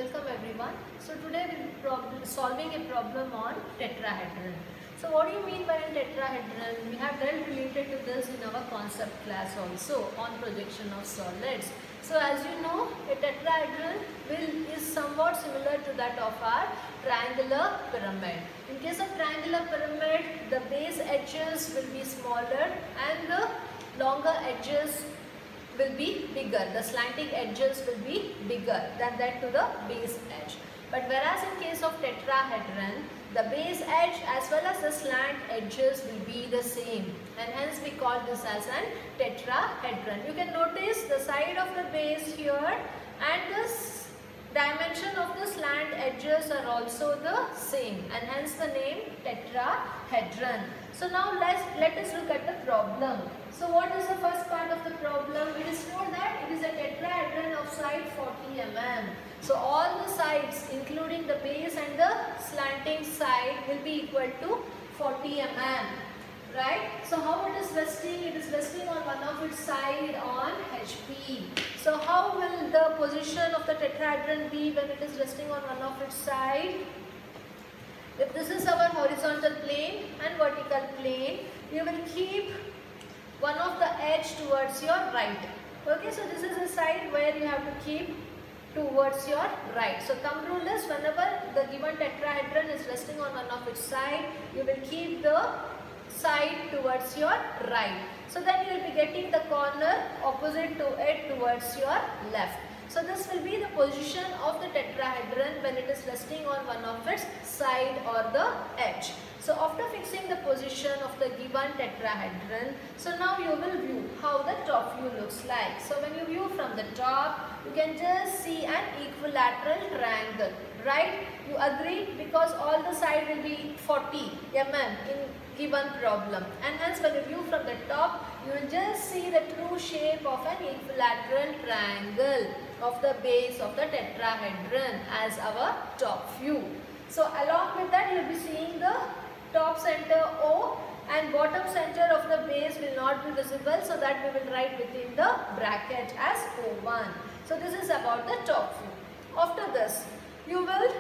welcome everyone. So today we will be solving a problem on tetrahedron. So what do you mean by a tetrahedron? We have dealt related to this in our concept class also on projection of solids. So as you know, a tetrahedron is somewhat similar to that of our triangular pyramid. In case of triangular pyramid, the base edges will be smaller and the longer edges will be bigger. The slanting edges will be bigger than that to the base edge. But whereas in case of tetrahedron, the base edge as well as the slant edges will be the same, and hence we call this as an tetrahedron. You can notice the side of the base here and the dimension of the slant edges are also the same, and hence the name tetrahedron. So now let us look at the problem. So what is the first part of the problem? It is told that it is a tetrahedron of side 40 mm. So all the sides including the base and the slanting side will be equal to 40 mm. Right? So how it is resting? It is resting on one of its side on HP. So how will the position of the tetrahedron be when it is resting on one of its side? If this is our horizontal plane and vertical plane, you will keep one of the edge towards your right. Okay, so this is a side where you have to keep towards your right. So thumb rule is whenever the given tetrahedron is resting on one of its side, you will keep the side towards your right. So then you will be getting the corner opposite to it towards your left. So this will be the position of the tetrahedron when it is resting on one of its side or the edge. So after fixing the position of the given tetrahedron, so now you will view how the top view looks like. So when you view from the top, you can just see an equilateral triangle, right? You agree, because all the side will be 40 mm in given problem, and hence when you view from the top, you will just see the true shape of an equilateral triangle of the base of the tetrahedron as our top view. So along with that, you will be seeing the top center O and bottom center of the base will not be visible, so that we will write within the bracket as O1. So this is about the top view. After this, you will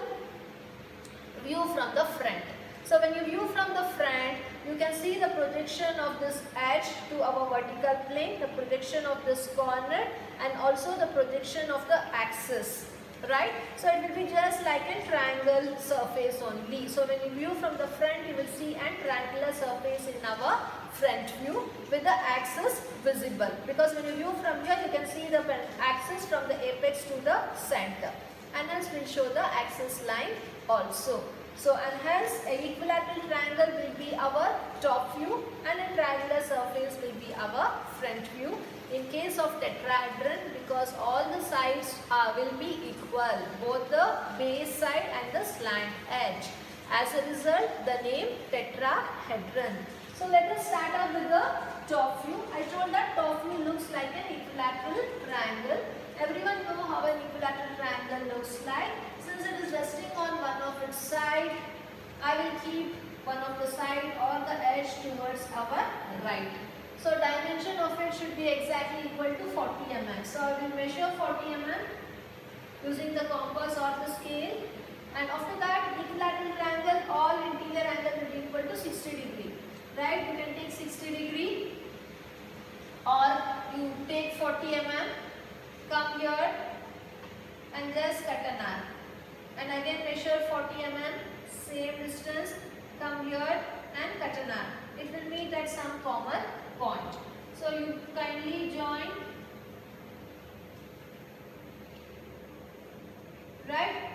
view from the front. So when you view from the front, you can see the projection of this edge to our vertical plane, the projection of this corner, and also the projection of the axis, right? So it will be just like a triangle surface only. So when you view from the front, you will see a triangular surface in our front view with the axis visible, because when you view from here, you can see the axis from the apex to the center, and hence we will show the axis line also. So and hence a equilateral triangle will be our top view and a triangular surface will be our front view in case of tetrahedron, because all the sides will be equal, both the base side and the slant edge. As a result, the name tetrahedron. So let us start off with the top view. I told that top view looks like an equilateral triangle. Everyone know how an equilateral triangle looks like. Since it is resting on one of its side, I will keep one of the side or the edge towards our right. So dimension of it should be exactly equal to 40 mm. So I will measure 40 mm using the compass or the scale, and after that equilateral triangle, all interior angle will be equal to 60 degree. Right? You can take 60 degree or you take 40 mm, come here and just cut an arc. And again measure 40 mm, same distance, come here and cut an arc. It will meet at some common point. So you kindly join, right?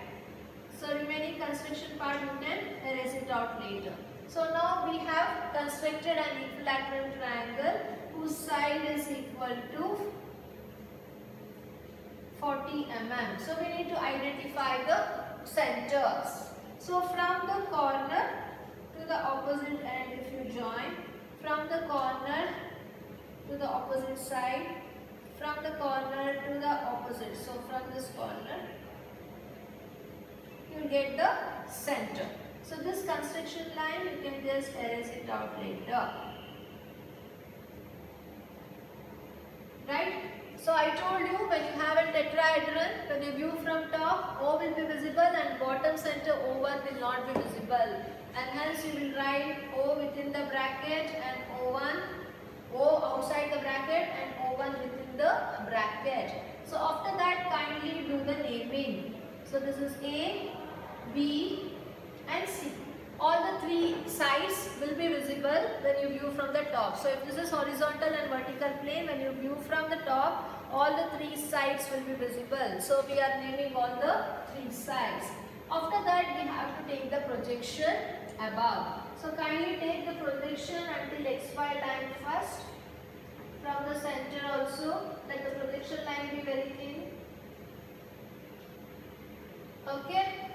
So remaining construction part you can erase it out later. So now we have constructed an equilateral triangle whose side is equal to 40 mm. So we need to identify the centers. So from the corner to the opposite end, if you join, from the corner to the opposite side, from the corner to the opposite, so from this corner, you will get the center. So this construction line, you can just erase it out later. Right? So I told you, when you have a tetrahedron, when you view from top, O will be visible and bottom center O1 will not be visible. And hence you will write O within the bracket and O outside the bracket and O1 within the bracket. So after that, kindly do the naming. So this is A, B and C. All the three sides will be visible when you view from the top. So if this is horizontal and vertical plane, when you view from the top, all the three sides will be visible. So we are naming all the three sides. After that, we have to take the projection above. So kindly take the projection until XY line first. From the center also, let the projection line be very thin. Okay.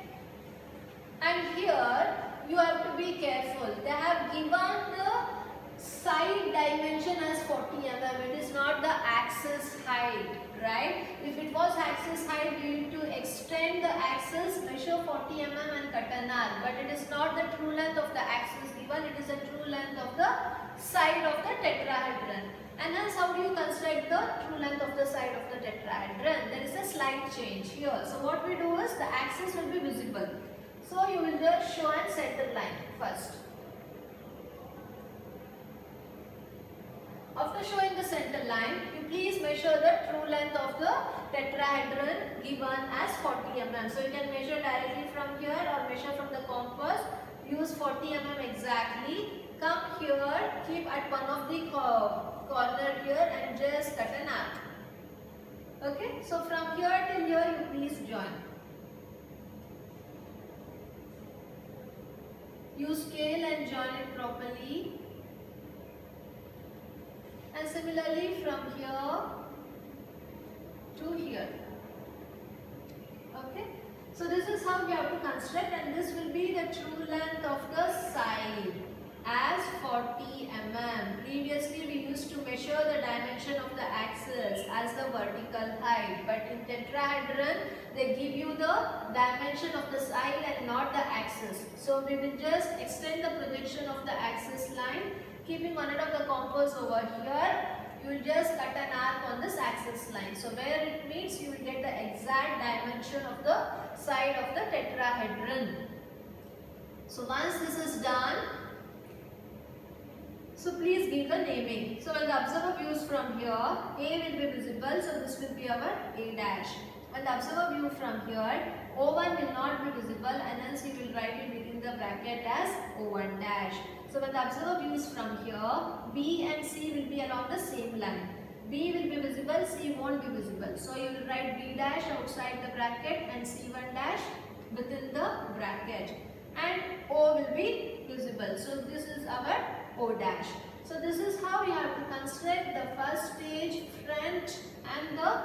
And here, you have to be careful. They have given the side dimension as 40 mm. It is not the axis height, right? If it was axis height, you need to extend the axis, measure 40 mm and cut an arc. But it is not the true length of the axis given. It is the true length of the side of the tetrahedron. And hence, how do you construct the true length of the side of the tetrahedron? There is a slight change here. So what we do is, the axis will be visible. So you will just show a center line first. After showing the center line, you please measure the true length of the tetrahedron given as 40 mm. So you can measure directly from here or measure from the compass. Use 40 mm exactly. Come here, keep at one of the corner here and just cut an arc. Okay, so from here till here you please join. Use scale and join it properly. And similarly from here to here. Okay. So this is how we have to construct, and this will be the true length of the side as 40 mm. Previously we used to measure the dimension of the axis as the vertical height, but in tetrahedron they give you the dimension of the side and not the axis. So we will just extend the projection of the axis line, keeping one end of the compass over here. You will just cut an arc on this axis line. So where it meets, you will get the exact dimension of the side of the tetrahedron. So once this is done, so please give the naming. So when the observer views from here, A will be visible, so this will be our A dash. When the observer view from here, O1 will not be visible, and hence we will write it within the bracket as O1 dash. So when the observer views from here, B and C will be along the same line. B will be visible, C won't be visible. So you will write B dash outside the bracket and C1 dash within the bracket. And O will be visible. So this is our O dash. So this is how you have to construct the first stage, front and the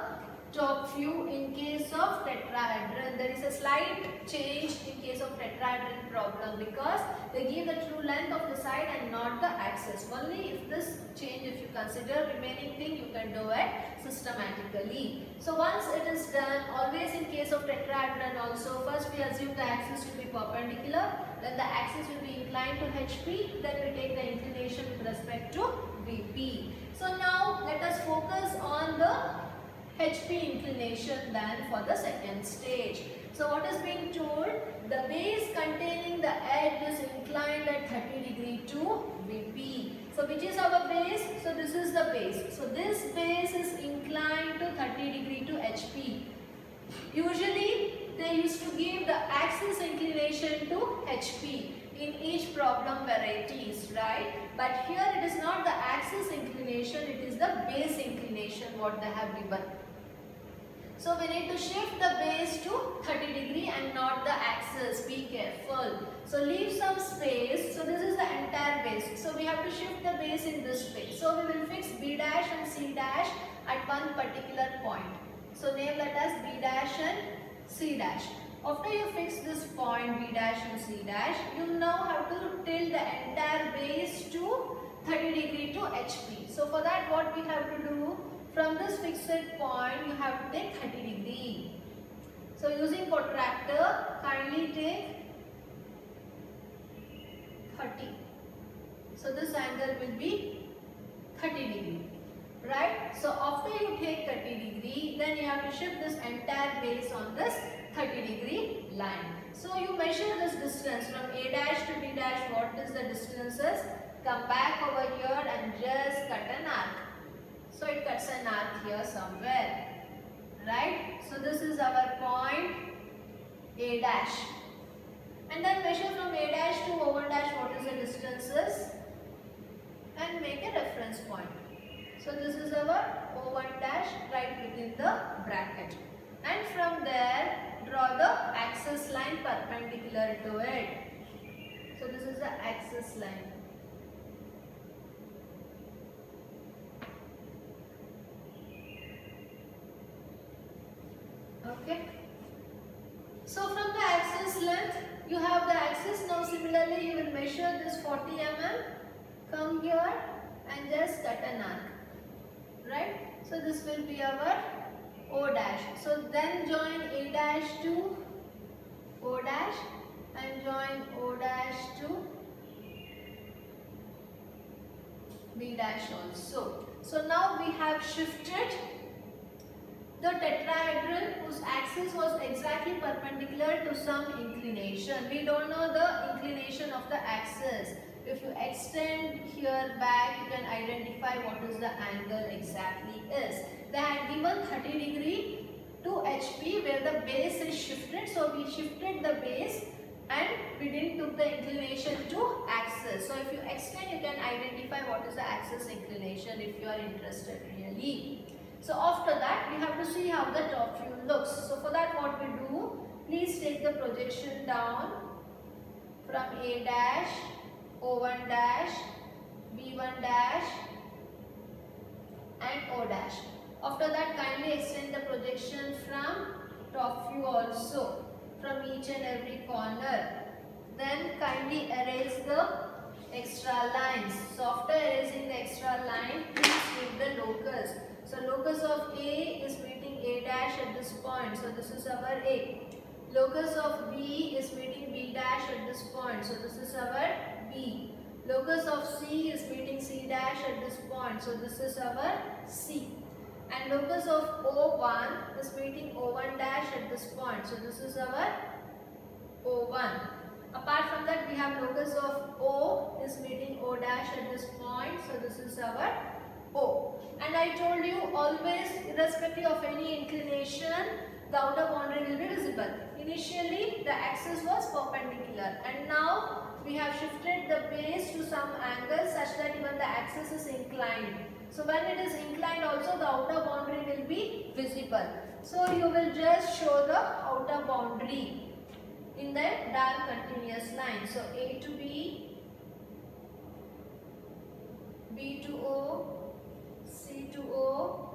top view in case of tetrahedron. There is a slight change in case of tetrahedron problem because they give the true length of the side and not the axis. Only if this change, if you consider, remaining thing you can do it systematically. So once it is done, always in case of tetrahedron also, first we assume the axis will be perpendicular, then the axis will be inclined to HP, then we take the inclination with respect to VP. So now let us focus on the HP inclination then for the second stage. So what is being told? The base containing the edge is inclined at 30 degree to VP. So which is our base? So this is the base. So this base is inclined to 30 degree to HP. Usually they used to give the axis inclination to HP in each problem varieties, right? But here it is not the axis inclination, it is the base inclination what they have given. So we need to shift the base to 30 degree and not the axis. Be careful. So leave some space. So this is the entire base. So we have to shift the base in this space. So we will fix B dash and C dash at one particular point. So name let us B dash and C dash. After you fix this point B dash and C dash, you now have to tilt the entire base to 30 degree to HP. So for that what we have to do? From this fixed point, you have to take 30 degree. So using protractor, kindly take 30. So this angle will be 30 degree. right? So after you take 30°, then you have to shift this entire base on this 30° line. So you measure this distance from A dash to B dash. What is the distances? Come back over here and just cut an arc. So it cuts an arc here somewhere, right? So this is our point A dash. And then measure from A dash to O1 dash what is the distances and make a reference point. So this is our O1 dash right within the bracket. And from there draw the axis line perpendicular to it. So this is the axis line. Okay. So from the axis length, you have the axis. Now similarly, you will measure this 40 mm, come here and just cut an arc, right? So this will be our O dash. So then join A dash to O dash and join O dash to B dash also. So now we have shifted the tetrahedron whose axis was exactly perpendicular to some inclination. We don't know the inclination of the axis. If you extend here back, you can identify what is the angle exactly is. They had given 30° to HP where the base is shifted. So we shifted the base and we didn't took the inclination to axis. So if you extend, you can identify what is the axis inclination if you are interested really. So after that, we have to see how the top view looks. So for that, what we do, please take the projection down from A dash, O1 dash, B1 dash and O dash. After that, kindly extend the projection from top view also, from each and every corner. Then kindly erase the extra lines. So after erasing the extra line, please take the locus. So locus of A is meeting A dash at this point. So this is our A. Locus of B is meeting B dash at this point. So this is our B. Locus of C is meeting C dash at this point. So this is our C. And locus of O1 is meeting O1 dash at this point. So this is our O1. Apart from that, we have locus of O is meeting O dash at this point. So this is our O. And I told you always, irrespective of any inclination, the outer boundary will be visible. Initially, the axis was perpendicular and now we have shifted the base to some angle such that even the axis is inclined. So when it is inclined also, the outer boundary will be visible. So you will just show the outer boundary in the dark continuous line. So A to B, B to O, C to O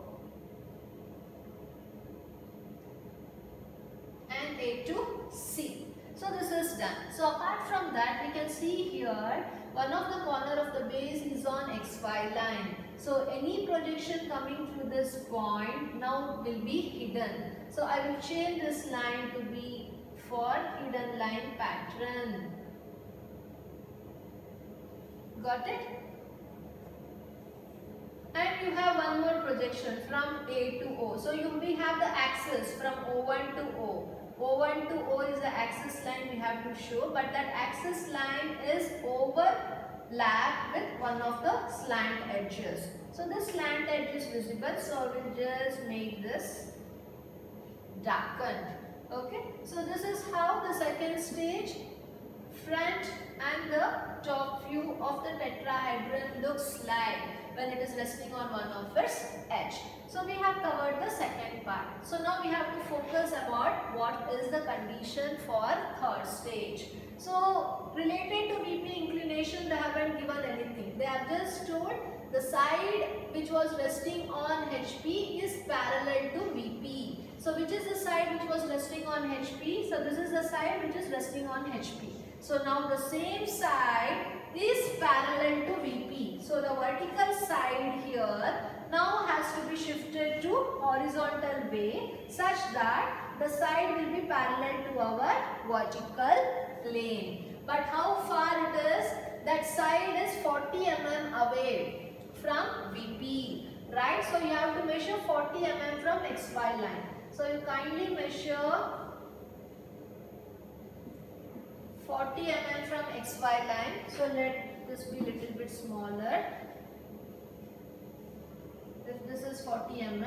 and A to C. So this is done. So apart from that, we can see here one of the corner of the base is on XY line. So any projection coming through this point now will be hidden. So I will change this line to be for hidden line pattern. Got it? And you have one more projection from A to O. So we have the axis from O1 to O. O1 to O is the axis line we have to show, but that axis line is overlapped with one of the slant edges. So this slant edge is visible, so I will just make this darkened. Okay, so this is how the second stage, front and the top view of the tetrahedron looks like when it is resting on one of its edge. So we have covered the second part. So now we have to focus about what is the condition for third stage. So related to VP inclination, they haven't given anything. They have just told the side which was resting on HP is parallel to VP. So which is the side which was resting on HP? So this is the side which is resting on HP. So now the same side is parallel to VP. So the vertical side here now has to be shifted to horizontal way such that the side will be parallel to our vertical plane. But how far it is? That side is 40 mm away from VP. right? So you have to measure 40 mm from XY line. So you kindly measure 40 mm from XY line. So let this be little bit smaller. If this is 40 mm,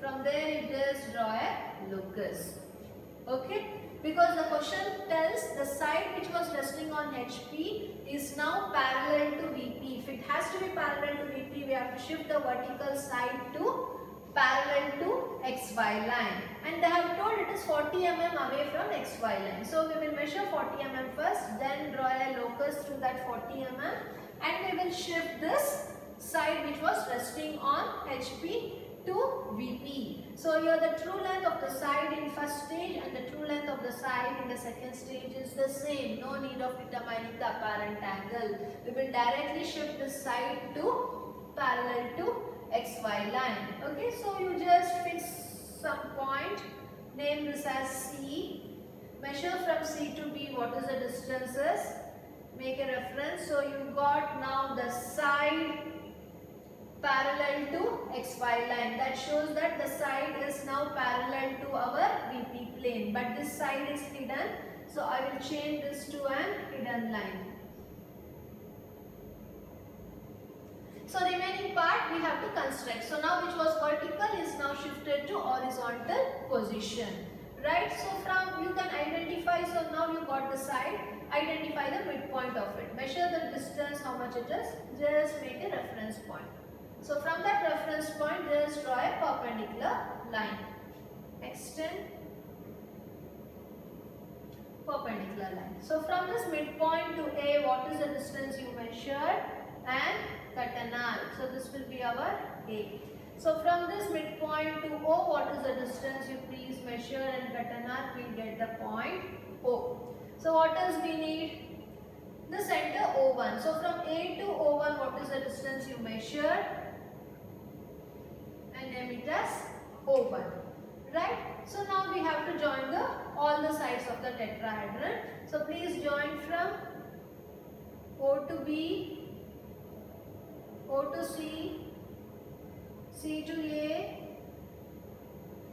from there you just draw a locus. Okay? Because the question tells the side which was resting on HP is now parallel to VP. If it has to be parallel to VP, we have to shift the vertical side to parallel to XY line. And they have told it is 40 mm away from XY line. So we will measure 40 mm first, then draw a locus through that 40 mm, and we will shift this side which was resting on HP to VP. So here the true length of the side in first stage and the true length of the side in the second stage is the same. No need of determining the apparent angle. We will directly shift the side to parallel to XY line. Okay, so you just fix some point, name this as C, measure from C to B what is the distances, make a reference. So you got now the side parallel to XY line. That shows that the side is now parallel to our VP plane, but this side is hidden. So I will change this to an hidden line. So remaining part we have to construct. So now which was vertical is now shifted to horizontal position. Right? So from you can identify, so now you got the side, identify the midpoint of it. Measure the distance, how much it is, just make a reference point. So from that reference point, just draw a perpendicular line. Extend perpendicular line. So from this midpoint to A, what is the distance you measured? And cut an arc. So this will be our A. So from this midpoint to O, what is the distance you please measure and cut an arc? We get the point O. So what else we need? The center O1. So from A to O1, what is the distance you measured? And name it as O1. Right? So now we have to join all the sides of the tetrahedron. So please join from O to B, O to C, C to A,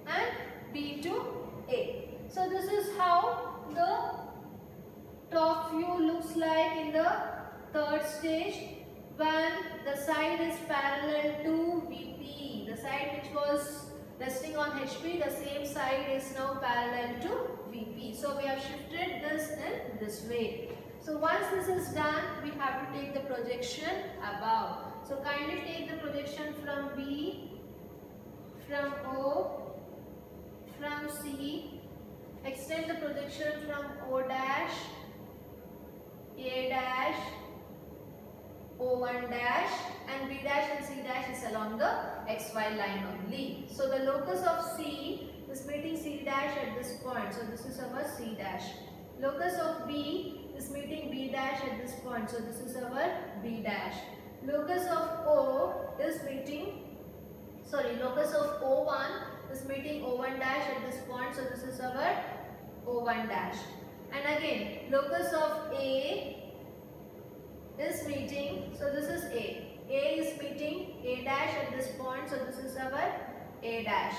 and B to A. So this is how the top view looks like in the third stage when the side is parallel to VP. The side which was resting on HP, the same side is now parallel to VP. So we have shifted this in this way. So once this is done, we have to take the projection above. So kindly take the projection from B, from O, from C, extend the projection from O dash, A dash, O1 dash, and B dash and C dash is along the XY line only. So the locus of C is meeting C dash at this point. So this is our C dash. Locus of B is meeting B dash at this point. So this is our B dash. Locus of O is meeting, locus of O1 is meeting O1 dash at this point. So this is our O1 dash. And again, locus of A is meeting, so this is A. A is meeting A dash at this point. So this is our A dash.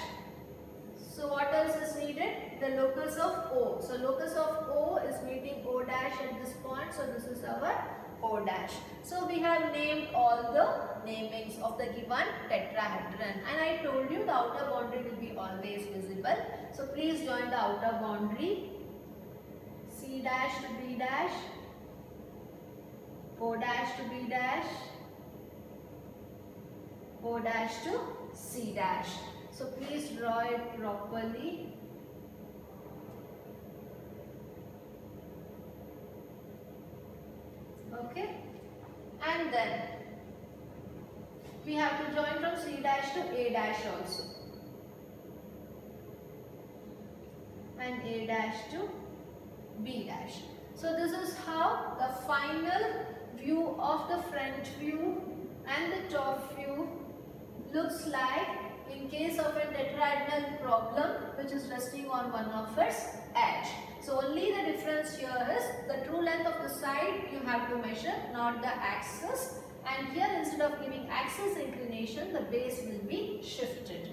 So what else is needed? The locus of O. So locus of O is meeting O dash at this point. So this is our O dash. So we have named all the namings of the given tetrahedron, and I told you the outer boundary will be always visible. So please join the outer boundary. C dash to B dash, O dash to B dash, O dash to C dash. So please draw it properly. Okay, and then we have to join from C dash to A dash also, and A dash to B dash. So this is how the final view of the front view and the top view looks like in case of a tetrahedral problem which is resting on one of its edge. So only the difference here is the true length of the side you have to measure, not the axis, and here instead of giving axis inclination, the base will be shifted,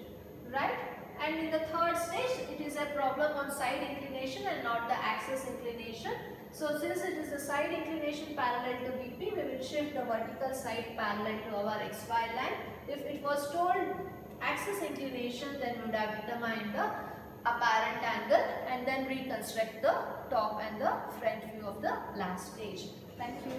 right? And in the third stage, it is a problem on side inclination and not the axis inclination. So since it is the side inclination parallel to VP, we will shift the vertical side parallel to our XY line. If it was told axis inclination, then we would have determined the apparent angle and then reconstruct the top and the front view of the last stage. Thank you.